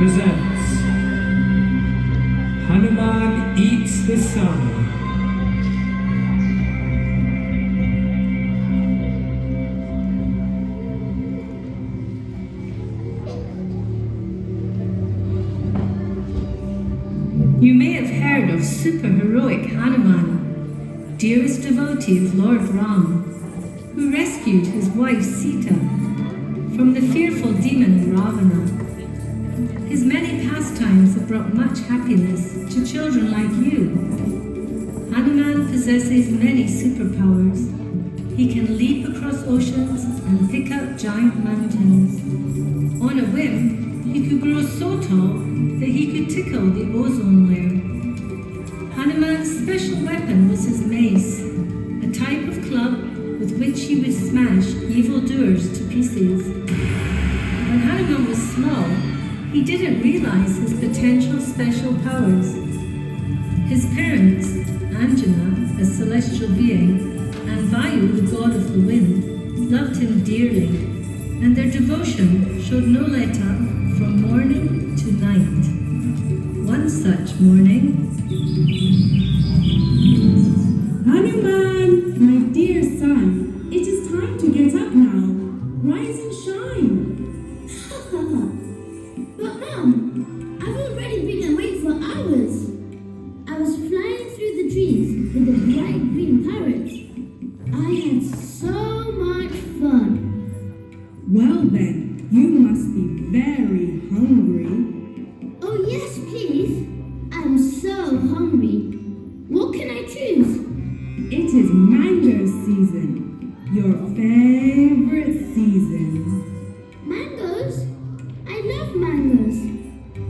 presents Hanuman Eats the Sun. You may have heard of super-heroic Hanuman, dearest devotee of Lord Ram, who rescued his wife Sita from the fearful demon Ravana. His many pastimes have brought much happiness to children like you. Hanuman possesses many superpowers. He can leap across oceans and pick up giant mountains. On a whim, he could grow so tall that he could tickle the ozone layer. Hanuman's special weapon was his mace, a type of club with which he would smash evildoers to pieces. When Hanuman was small, he didn't realize his potential special powers. His parents, Anjana, a celestial being, and Vayu, the god of the wind, loved him dearly, and their devotion showed no let-up from morning to night. One such morning, Hanuman, my dear son, it is time to get up now. Rise and shine. But Mom, I've already been awake for hours. I was flying through the trees with the bright green parrots. I had so much fun. Well then, you must be very hungry. Oh yes, please. I'm so hungry. What can I choose? It is mango season, your favorite season. Mangoes? I love mangoes.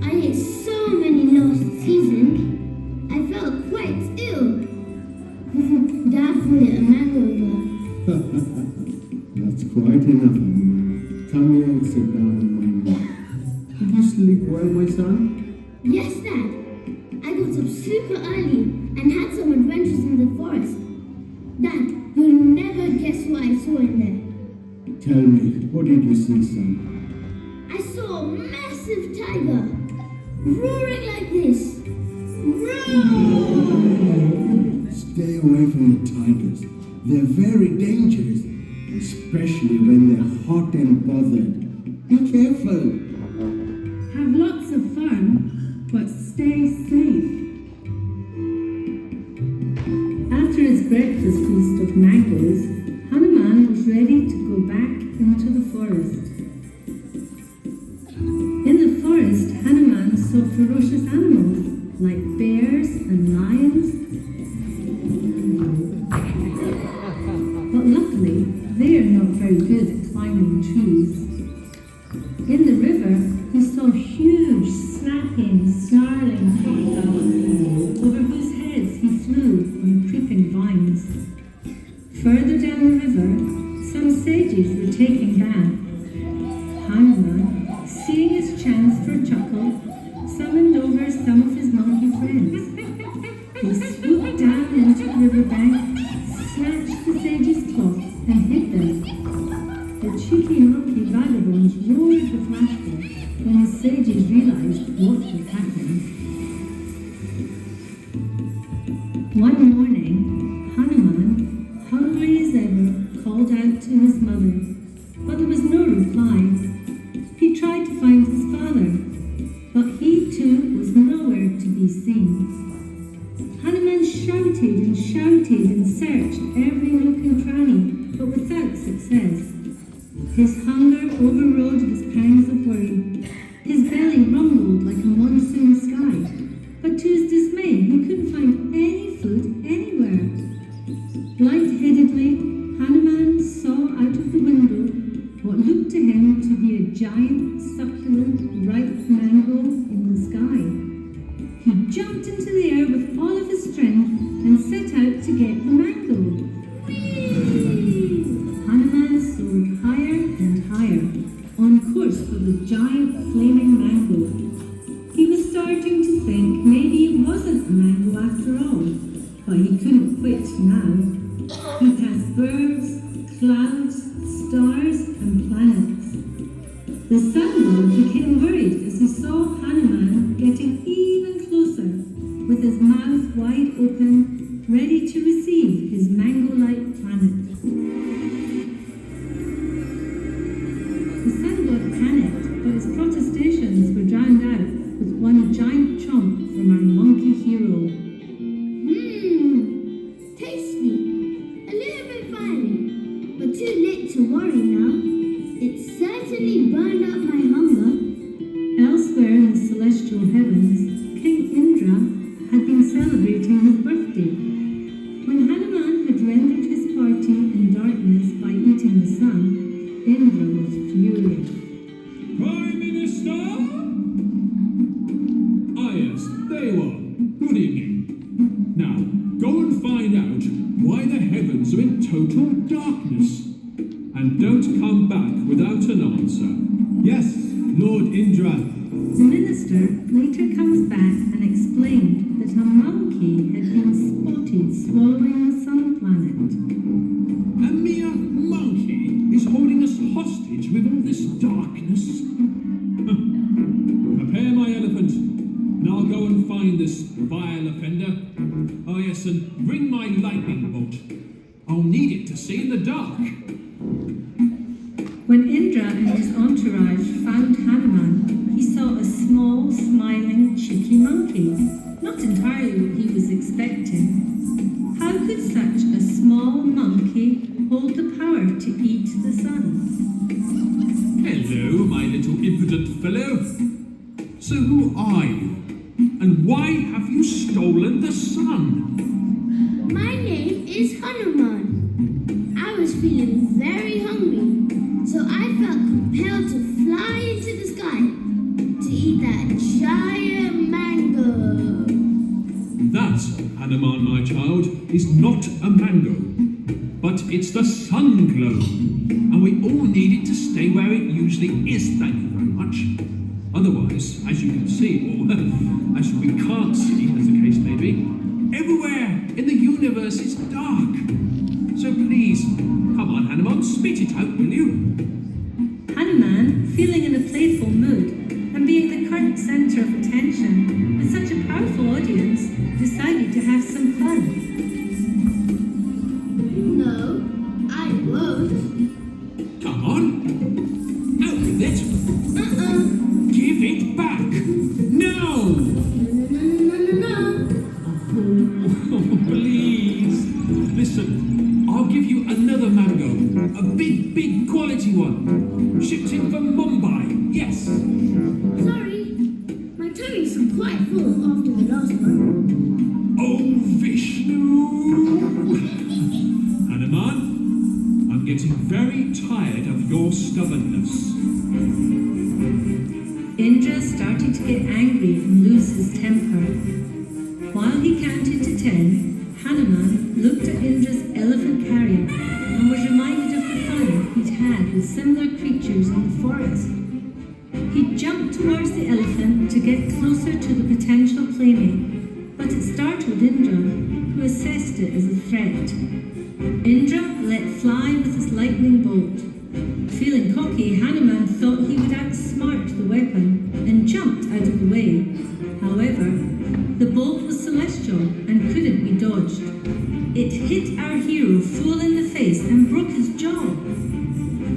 I ate so many last season. I felt quite ill. Dad called it a mangover. That's quite enough, Hanuman. Come here and sit down on my lap. Did you sleep well, my son? Yes, Dad. I got up super early and had some adventures in the forest. Dad, you'll never guess what I saw in there. Tell me, what did you see, son? I saw a massive tiger roaring like this. Roar! Stay away from the tigers. They're very dangerous, especially when they're hot and bothered. Be careful. Have lots of fun, but stay safe. after his breakfast feast of mangoes, Hanuman was ready to go back into the forest. In the forest, Hanuman saw ferocious animals like bears and lions. But luckily, they are not very good at climbing trees. In the river, he saw huge, snapping, snarling crocodiles over whose heads he flew on creeping vines. Further down the river, some sages were taking bath. Hanuman, seeing his chance for a chuckle, summoned over some of his monkey friends. He swooped down into the riverbank, snatched the sages' cloths, and hid them. The cheeky monkey vagabonds roared with laughter when the sages realized what had happened. One morning, Hanuman, hungry as ever, called out to his mother, but there was no reply. He tried to find his father, but he too was nowhere to be seen. Hanuman shouted and searched every nook and cranny, but without success. His hunger overrode his pangs of worry. His belly rumbled like a monsoon sky, but to his dismay he couldn't find any food anywhere. Light-headedly, Hanuman saw out of the window what looked to him to be a giant, succulent, ripe mango in the sky. He jumped into the air with all of his strength and set out to get the mango. Hanuman soared higher and higher, on course for the giant flaming mango. He was starting to think maybe it wasn't a mango after all, but he couldn't quit now. He passed birds, clouds, stars, and planets. The sun god became worried as he saw Hanuman getting even closer, with his mouth wide open, ready to receive his mango-like planet. The sun god panicked, but his protestations were drowned out with one giant chomp from our monkey hero. Tasty. A little bit fiery, but too late to worry now. It certainly burned up my hunger. Elsewhere in the celestial heavens, King Indra had been celebrating his birthday. When Hanuman had rendered his party in darkness by eating the sun, Indra was furious. Prime Minister? Ah, yes, there you are. Good evening. Now, go and find out why the heavens are in total darkness. And don't come back without an answer. Yes, Lord Indra. The minister later comes back and explained that a monkey had been spotted swallowing the sun planet. A mere monkey is holding us hostage with all this darkness. Prepare my elephant, and I'll go and find this vile offender. Oh yes, and bring my lightning bolt. I'll need it to see in the dark. When Indra and his entourage found Hanuman, he saw a small, smiling, cheeky monkey. Not entirely what he was expecting. How could such a small monkey hold the power to eat the sun? Hello, my little impudent fellow. So who are you? And why have you stolen the sun? My name is Hanuman. I was feeling very hungry, so I felt compelled to fly into the sky to eat that giant mango. That, Hanuman, my child, is not a mango, but it's the sun glow. And we all need it to stay where it usually is, thank you very much. Otherwise, as you can see, or as we can't see, as the case may be, everywhere in the universe is dark. So please, come on, Hanuman, spit it out, will you? Hanuman, feeling in a playful mood and being the current centre of attention with such a powerful audience, decided to have some fun. No, I won't. Come on, out with it. Give it back, now! No. Oh, please. Listen, I'll give you another mango. A big quality one. Shipped in from Mumbai, yes. Sorry, my tummy's quite full after the last one. Oh, Vishnu! Hanuman, I'm getting very tired of your stubbornness. Indra started to get angry and lose his temper. While he counted to 10, Hanuman looked at Indra's elephant carrier and was reminded of the fun he'd had with similar creatures in the forest. He jumped towards the elephant to get closer to the potential playmate, but it startled Indra, who assessed it as a threat. Indra let fly with his lightning bolt. Feeling cocky, Hanuman thought he would outsmart the weapon and jumped out of the way. However, the bolt was celestial and couldn't be dodged. It hit our hero full in the face and broke his jaw.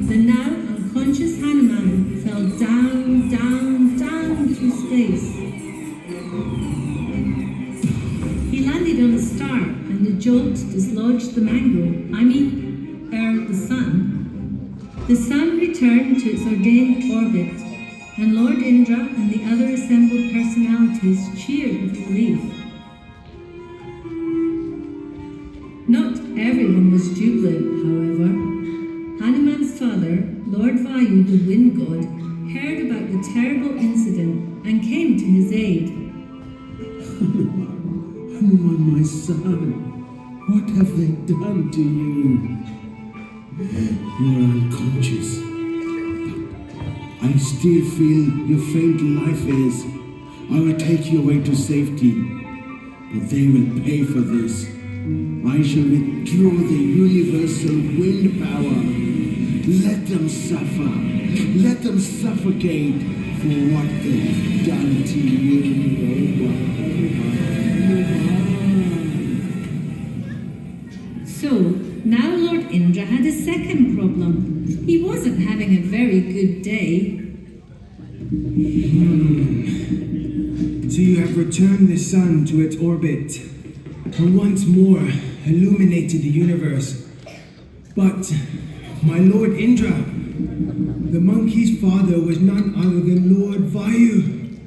The now unconscious Hanuman fell down through space. He landed on a star and the jolt dislodged the the sun. The sun returned to its ordained orbit, and Lord Indra and the other assembled personalities cheered with relief. Not everyone was jubilant, however. Hanuman's father, Lord Vayu, the wind god, heard about the terrible incident and came to his aid. Hanuman, my son, what have they done to you? You are unconscious. I still feel your faint life is. I will take you away to safety, but they will pay for this. I shall withdraw the universal wind power. Let them suffer. Let them suffocate. for what they've done to you, So, now Lord Indra had a second problem. He wasn't having a very good day. So you have returned the sun to its orbit and once more illuminated the universe. But, my Lord Indra, the monkey's father was none other than Lord Vayu.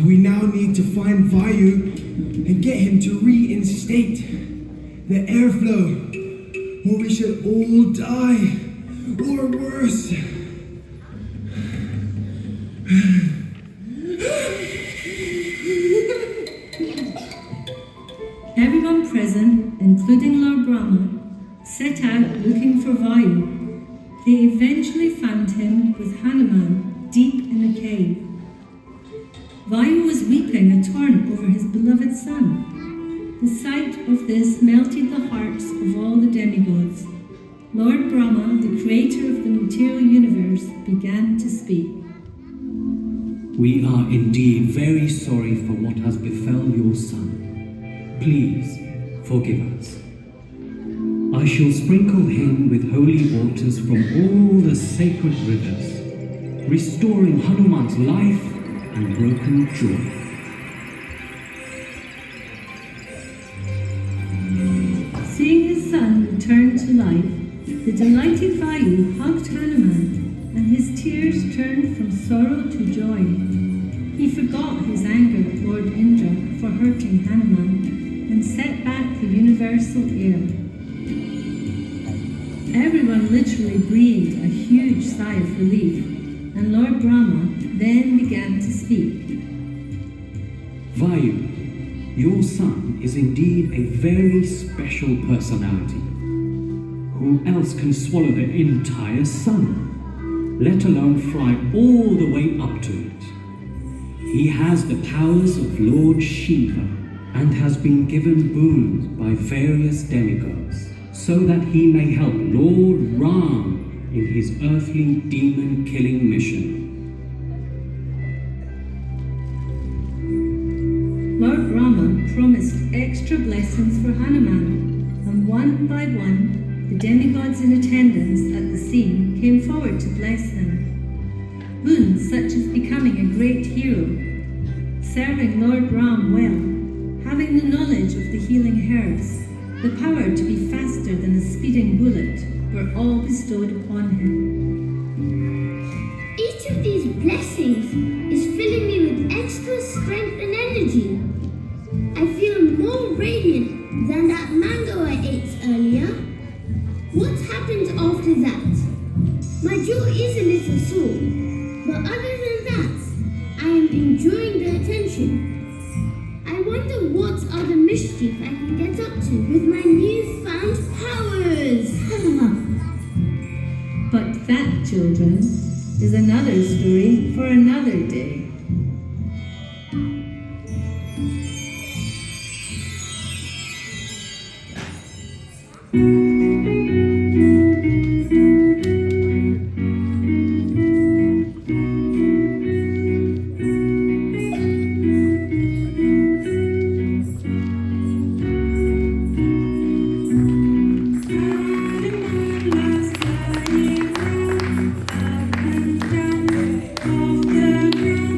We now need to find Vayu and get him to reinstate the airflow, or we shall all die, or worse. Everyone present, including Lord Brahma, set out looking for Vayu. They eventually found him with Hanuman deep in a cave. Vayu was weeping a torrent over his beloved son. The sight of this melted the hearts of all the demigods. Lord Brahma, the creator of the material universe, began to speak. We are indeed very sorry for what has befell your son. Please forgive us. I shall sprinkle him with holy waters from all the sacred rivers, restoring Hanuman's life and broken joy. Seeing his son return to life, the delighted Vayu hugged Hanuman, and his tears turned from sorrow to joy. He forgot his anger at Lord Indra for hurting Hanuman and set back the universal air. Everyone literally breathed a huge sigh of relief, and Lord Brahma then began to speak. Vayu, your son is indeed a very special personality. Who else can swallow the entire sun, let alone fly all the way up to it? He has the powers of Lord Shiva and has been given boons by various demigods so that he may help Lord Ram in his earthly demon-killing mission. Lord Rama promised extra blessings for Hanuman, and one by one, the demigods in attendance at the scene came forward to bless him. Boons such as becoming a great hero, serving Lord Ram well, having the knowledge of the healing herbs, the power to be faster than a speeding bullet, were all bestowed upon him. Each of these blessings is filling me with extra strength and energy. I feel more radiant than that mango I ate earlier. What happened after that? My jaw is a little sore, but other than that, I am enjoying the attention. I wonder what other mischief I can get up to with my newfound powers. But that, children, is another story for another day. Off the ground.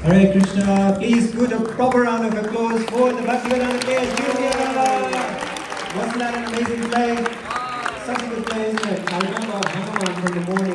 Hare Krishna. Please put a proper round of applause for the Bhaktivedanta players. Wasn't that an amazing play? Such a good play, isn't it? I remember Hanuman from the morning.